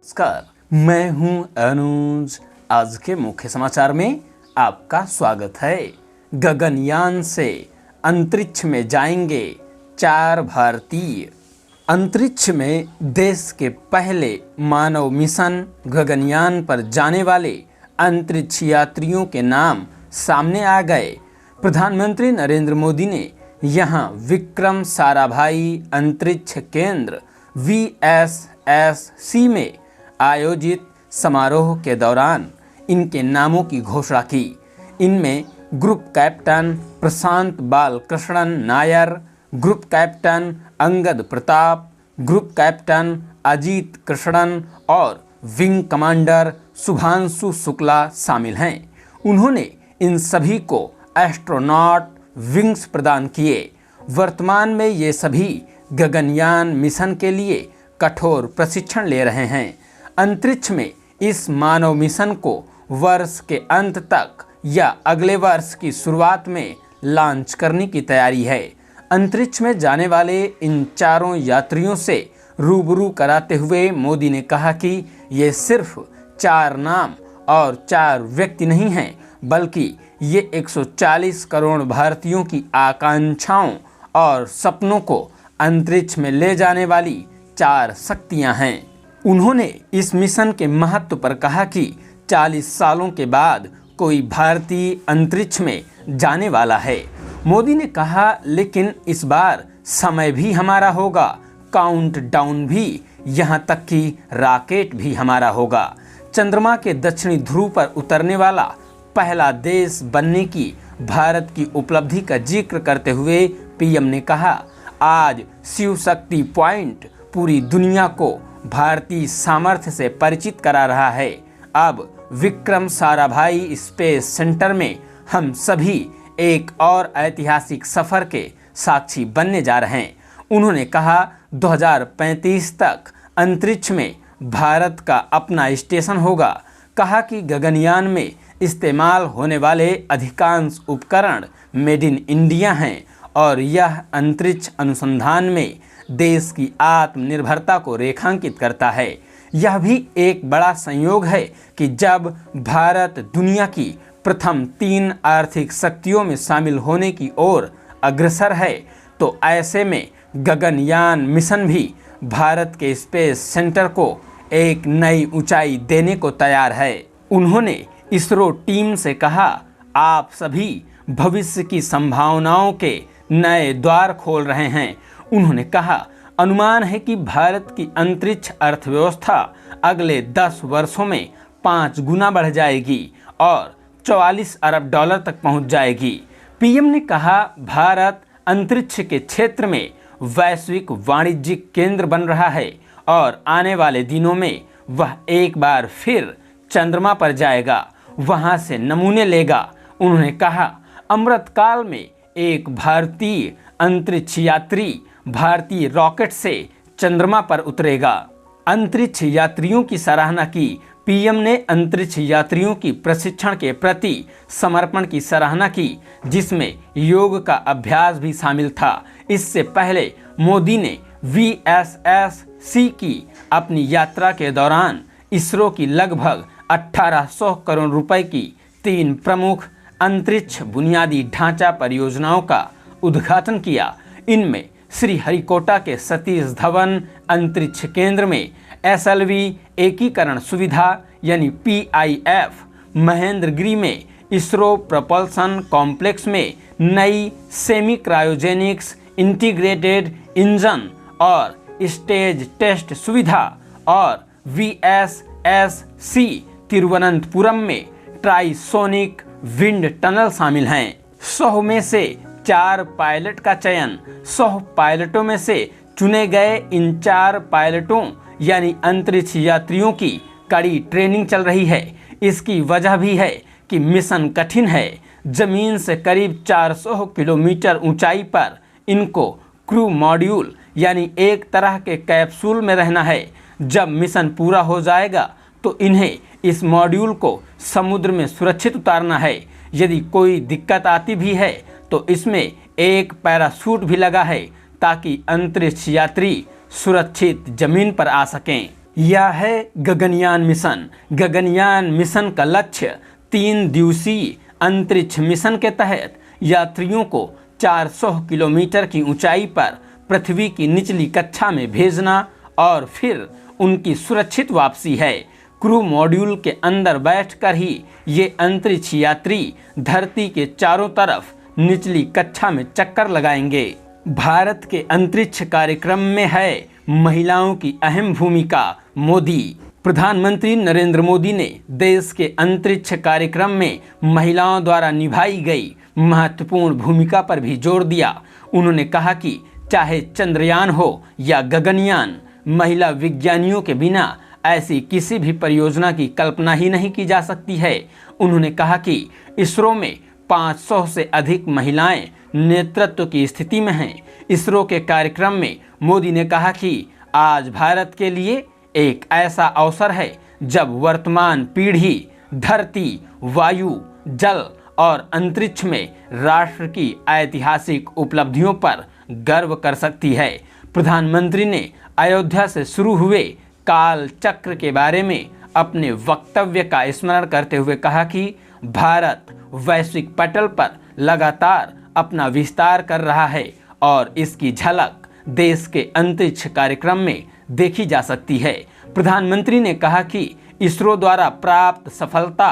नमस्कार, मैं हूं अनुज। आज के मुख्य समाचार में आपका स्वागत है। गगनयान से अंतरिक्ष में जाएंगे 4 भारतीय। अंतरिक्ष में देश के पहले मानव मिशन गगनयान पर जाने वाले अंतरिक्ष यात्रियों के नाम सामने आ गए। प्रधानमंत्री नरेंद्र मोदी ने यहां विक्रम साराभाई अंतरिक्ष केंद्र VSSC में आयोजित समारोह के दौरान इनके नामों की घोषणा की। इनमें group captain Prashant Balakrishnan Nair, group captain Angad Pratap, group captain Ajit Krishnan और विंग कमांडर शुभांशु शुक्ला शामिल हैं। उन्होंने इन सभी को एस्ट्रोनॉट विंग्स प्रदान किए। वर्तमान में ये सभी गगनयान मिशन के लिए कठोर प्रशिक्षण ले रहे हैं। अंतरिक्ष में इस मानव मिशन को वर्ष के अंत तक या अगले वर्ष की शुरुआत में लॉन्च करने की तैयारी है। अंतरिक्ष में जाने वाले इन चारों यात्रियों से रूबरू कराते हुए मोदी ने कहा कि ये सिर्फ 4 नाम और 4 व्यक्ति नहीं हैं, बल्कि ये 140 करोड़ भारतीयों की आकांक्षाओं और सपनों को अंतरिक्ष में ले जाने वाली 4 शक्तियां हैं। उन्होंने इस मिशन के महत्व पर कहा कि 40 सालों के बाद कोई भारतीय अंतरिक्ष में जाने वाला है। मोदी ने कहा, लेकिन इस बार समय भी हमारा होगा, काउंटडाउन भी, यहाँ तक कि रॉकेट भी हमारा होगा। चंद्रमा के दक्षिणी ध्रुव पर उतरने वाला पहला देश बनने की भारत की उपलब्धि का जिक्र करते हुए पीएम ने कहा, आज शिव शक्ति पॉइंट पूरी दुनिया को भारतीय सामर्थ्य से परिचित करा रहा है। अब विक्रम साराभाई स्पेस सेंटर में हम सभी एक और ऐतिहासिक सफर के साक्षी बनने जा रहे हैं। उन्होंने कहा, 2035 तक अंतरिक्ष में भारत का अपना स्टेशन होगा। कहा कि गगनयान में इस्तेमाल होने वाले अधिकांश उपकरण मेड इन इंडिया हैं और यह अंतरिक्ष अनुसंधान में देश की आत्मनिर्भरता को रेखांकित करता है। यह भी एक बड़ा संयोग है कि जब भारत दुनिया की प्रथम 3 आर्थिक शक्तियों में शामिल होने की ओर अग्रसर है, तो ऐसे में गगनयान मिशन भी भारत के स्पेस सेंटर को एक नई ऊंचाई देने को तैयार है। उन्होंने इसरो टीम से कहा, आप सभी भविष्य की संभावनाओं के नए द्वार खोल रहे हैं। उन्होंने कहा, अनुमान है कि भारत की अंतरिक्ष अर्थव्यवस्था अगले 10 वर्षों में 5 गुना बढ़ जाएगी और 44 अरब डॉलर तक पहुंच जाएगी। पीएम ने कहा, भारत अंतरिक्ष के क्षेत्र में वैश्विक वाणिज्यिक केंद्र बन रहा है और आने वाले दिनों में वह एक बार फिर चंद्रमा पर जाएगा, वहां से नमूने लेगा। उन्होंने कहा, अमृतकाल में एक भारतीय अंतरिक्ष यात्री भारतीय रॉकेट से चंद्रमा पर उतरेगा। अंतरिक्ष यात्रियों की सराहना की। पीएम ने अंतरिक्ष यात्रियों की प्रशिक्षण के प्रति समर्पण की सराहना की, जिसमें योग का अभ्यास भी शामिल था। इससे पहले मोदी ने VSSC की अपनी यात्रा के दौरान इसरो की लगभग 1800 करोड़ रुपए की 3 प्रमुख अंतरिक्ष बुनियादी ढांचा परियोजनाओं का उद्घाटन किया। इनमें श्रीहरिकोटा के सतीश धवन अंतरिक्ष केंद्र में SLV एकीकरण सुविधा यानी PIF, महेंद्रगिरी में इसरो प्रपल्सन कॉम्प्लेक्स में नई सेमी क्रायोजेनिक्स इंटीग्रेटेड इंजन और स्टेज टेस्ट सुविधा और VSSC तिरुवनंतपुरम में ट्राइसोनिक विंड टनल शामिल हैं। 100 में से 4 पायलट का चयन। 100 पायलटों में से चुने गए इन 4 पायलटों यानी अंतरिक्ष यात्रियों की कड़ी ट्रेनिंग चल रही है। इसकी वजह भी है कि मिशन कठिन है। जमीन से करीब 400 किलोमीटर ऊंचाई पर इनको क्रू मॉड्यूल यानी एक तरह के कैप्सूल में रहना है। जब मिशन पूरा हो जाएगा तो इन्हें इस मॉड्यूल को समुद्र में सुरक्षित उतारना है। यदि कोई दिक्कत आती भी है तो इसमें एक पैराशूट भी लगा है ताकि अंतरिक्ष यात्री सुरक्षित जमीन पर आ सकें। यह है गगनयान मिशन। गगनयान मिशन का लक्ष्य 3 दिवसीय अंतरिक्ष मिशन के तहत यात्रियों को 400 किलोमीटर की ऊंचाई पर पृथ्वी की निचली कक्षा में भेजना और फिर उनकी सुरक्षित वापसी है। क्रू मॉड्यूल के अंदर बैठकर ही ये अंतरिक्ष यात्री धरती के चारों तरफ निचली कक्षा में चक्कर लगाएंगे। भारत के अंतरिक्ष कार्यक्रम में है महिलाओं की अहम भूमिका। मोदी प्रधानमंत्री नरेंद्र मोदी ने देश के अंतरिक्ष कार्यक्रम में महिलाओं द्वारा निभाई गई महत्वपूर्ण भूमिका पर भी जोर दिया। उन्होंने कहा कि चाहे चंद्रयान हो या गगनयान, महिला विज्ञानियों के बिना ऐसी किसी भी परियोजना की कल्पना ही नहीं की जा सकती है। उन्होंने कहा कि इसरो में 500 से अधिक महिलाएं नेतृत्व की स्थिति में हैं। इसरो के कार्यक्रम में मोदी ने कहा कि आज भारत के लिए एक ऐसा अवसर है जब वर्तमान पीढ़ी धरती, वायु, जल और अंतरिक्ष में राष्ट्र की ऐतिहासिक उपलब्धियों पर गर्व कर सकती है। प्रधानमंत्री ने अयोध्या से शुरू हुए काल चक्र के बारे में अपने वक्तव्य का स्मरण करते हुए कहा कि भारत वैश्विक पटल पर लगातार अपना विस्तार कर रहा है और इसकी झलक देश के अंतरिक्ष कार्यक्रम में देखी जा सकती है। प्रधानमंत्री ने कहा कि इसरो द्वारा प्राप्त सफलता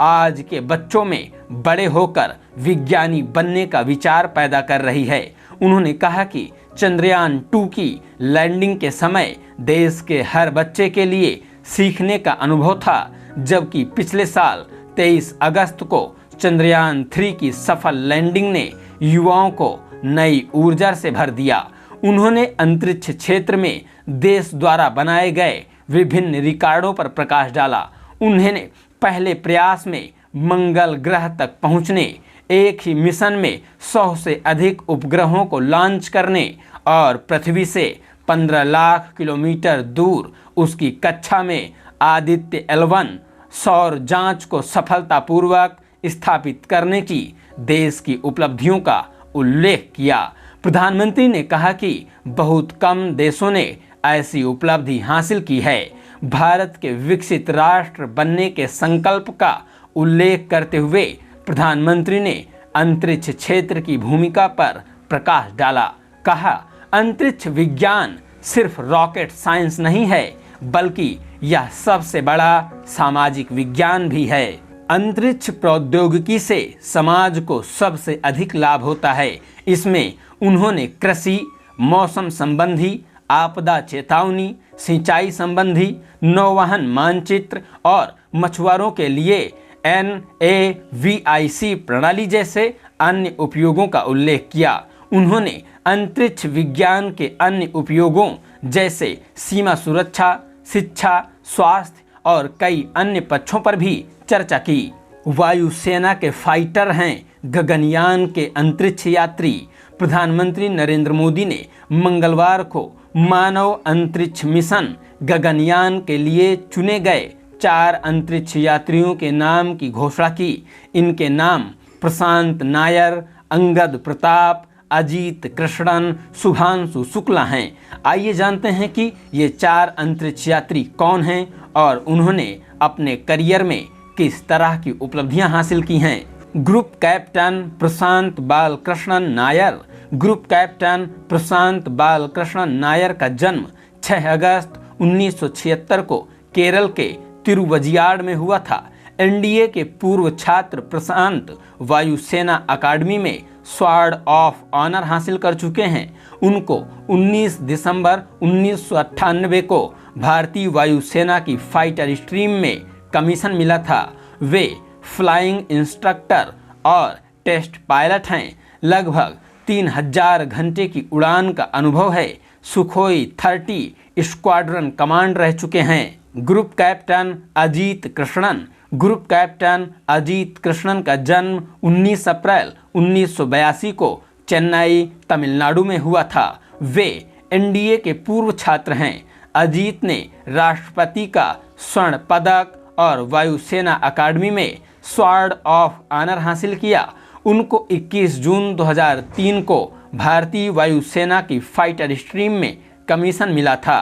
आज के बच्चों में बड़े होकर विज्ञानी बनने का विचार पैदा कर रही है। उन्होंने कहा कि चंद्रयान 2 की लैंडिंग के समय देश के हर बच्चे के लिए सीखने का अनुभव था, जबकि पिछले साल 23 अगस्त को चंद्रयान 3 की सफल लैंडिंग ने युवाओं को नई ऊर्जा से भर दिया। उन्होंने अंतरिक्ष क्षेत्र में देश द्वारा बनाए गए विभिन्न रिकॉर्डों पर प्रकाश डाला। उन्होंने पहले प्रयास में मंगल ग्रह तक पहुंचने, एक ही मिशन में 100 से अधिक उपग्रहों को लॉन्च करने और पृथ्वी से 15 लाख किलोमीटर दूर उसकी कक्षा में आदित्य L1 सौर जांच को सफलतापूर्वक स्थापित करने की देश की उपलब्धियों का उल्लेख किया। प्रधानमंत्री ने कहा कि बहुत कम देशों ने ऐसी उपलब्धि हासिल की है। भारत के विकसित राष्ट्र बनने के संकल्प का उल्लेख करते हुए प्रधानमंत्री ने अंतरिक्ष क्षेत्र की भूमिका पर प्रकाश डाला। कहा, अंतरिक्ष विज्ञान सिर्फ रॉकेट साइंस नहीं है, बल्कि यह सबसे बड़ा सामाजिक विज्ञान भी है। अंतरिक्ष प्रौद्योगिकी से समाज को सबसे अधिक लाभ होता है। इसमें उन्होंने कृषि, मौसम संबंधी, आपदा चेतावनी, सिंचाई संबंधी, नौवहन मानचित्र और मछुआरों के लिए NAVIC प्रणाली जैसे अन्य उपयोगों का उल्लेख किया। उन्होंने अंतरिक्ष विज्ञान के अन्य उपयोगों जैसे सीमा सुरक्षा, शिक्षा, स्वास्थ्य और कई अन्य पक्षों पर भी चर्चा की। वायुसेना के फाइटर हैं गगनयान के अंतरिक्ष यात्री। प्रधानमंत्री नरेंद्र मोदी ने मंगलवार को मानव अंतरिक्ष मिशन गगनयान के लिए चुने गए 4 अंतरिक्ष यात्रियों के नाम की घोषणा की। इनके नाम प्रशांत नायर, अंगद प्रताप, अजीत कृष्णन, शुभांशु शुक्ला हैं। आइए जानते हैं कि ये 4 अंतरिक्ष यात्री कौन हैं और उन्होंने अपने करियर में किस तरह की उपलब्धियां हासिल की हैं। Group captain Prashant Balakrishnan Nair. Group captain Prashant Balakrishnan Nair का जन्म 6 अगस्त 1976 को केरल के तिरुवजियाड़ में हुआ था। NDA के पूर्व छात्र प्रशांत वायुसेना अकादमी में स्वॉर्ड ऑफ ऑनर हासिल कर चुके हैं। उनको 19 दिसंबर 1998 को भारतीय वायुसेना की फाइटर स्ट्रीम में कमीशन मिला था। वे फ्लाइंग इंस्ट्रक्टर और टेस्ट पायलट हैं। लगभग 3000 घंटे की उड़ान का अनुभव है। सुखोई 30 स्क्वाड्रन कमांड रह चुके हैं। Group captain Ajit Krishnan. Group captain Ajit Krishnan का जन्म 19 अप्रैल 1982 को चेन्नई, तमिलनाडु में हुआ था। वे NDA के पूर्व छात्र हैं। अजीत ने राष्ट्रपति का स्वर्ण पदक और वायुसेना अकादमी में स्वॉर्ड ऑफ ऑनर हासिल किया। उनको 21 जून 2003 को भारतीय वायुसेना की फाइटर स्ट्रीम में कमीशन मिला था।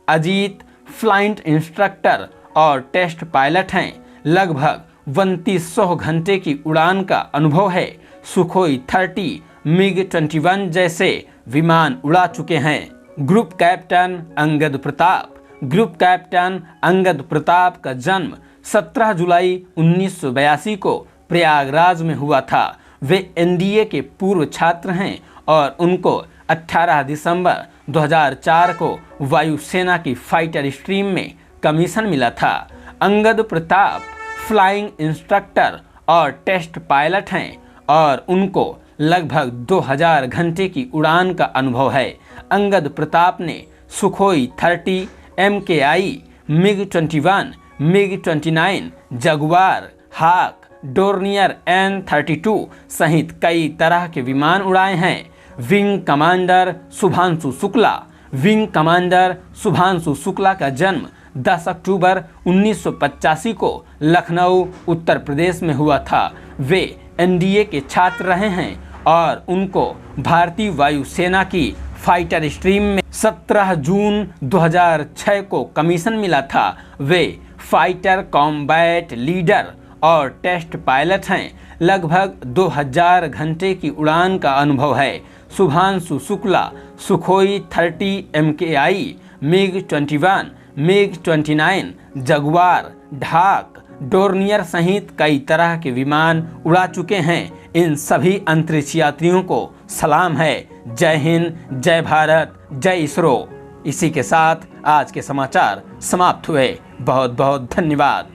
अजीत फ्लाइट इंस्ट्रक्टर और टेस्ट पायलट हैं। लगभग 3200 घंटे की उड़ान का अनुभव है। सुखोई 30, MiG-21 जैसे विमान उड़ा चुके हैं। Group captain Angad Pratap. Group captain Angad Pratap का जन्म 17 जुलाई 1982 को प्रयागराज में हुआ था। वे एनडीए के पूर्व छात्र हैं और उनको 18 दिसंबर 2004 को वायुसेना की फाइटर स्ट्रीम में कमीशन मिला था। अंगद प्रताप फ्लाइंग इंस्ट्रक्टर और टेस्ट पायलट हैं और उनको लगभग 2000 घंटे की उड़ान का अनुभव है। अंगद प्रताप ने Sukhoi 30, MKI, MiG-21, MiG-29, Jaguar, हाक, डोर्नियर N-32 सहित कई तरह के विमान उड़ाए हैं। Wing commander Shubhanshu Shukla. Wing commander Shubhanshu Shukla का जन्म 10 अक्टूबर 1985 को लखनऊ, उत्तर प्रदेश में हुआ था। वे एनडीए के छात्र रहे हैं और उनको भारतीय वायुसेना की फाइटर स्ट्रीम में 17 जून 2006 को कमीशन मिला था। वे फाइटर कॉम्बैट लीडर और टेस्ट पायलट हैं। लगभग 2000 घंटे की उड़ान का अनुभव है। Shubhanshu Shukla Sukhoi 30, MKI, MiG-21, MiG-29, Jaguar, ढाक, डोर्नियर सहित कई तरह के विमान उड़ा चुके हैं। इन सभी अंतरिक्ष यात्रियों को सलाम है। जय हिंद, जय भारत, जय इसरो। इसी के साथ आज के समाचार समाप्त हुए। बहुत बहुत धन्यवाद।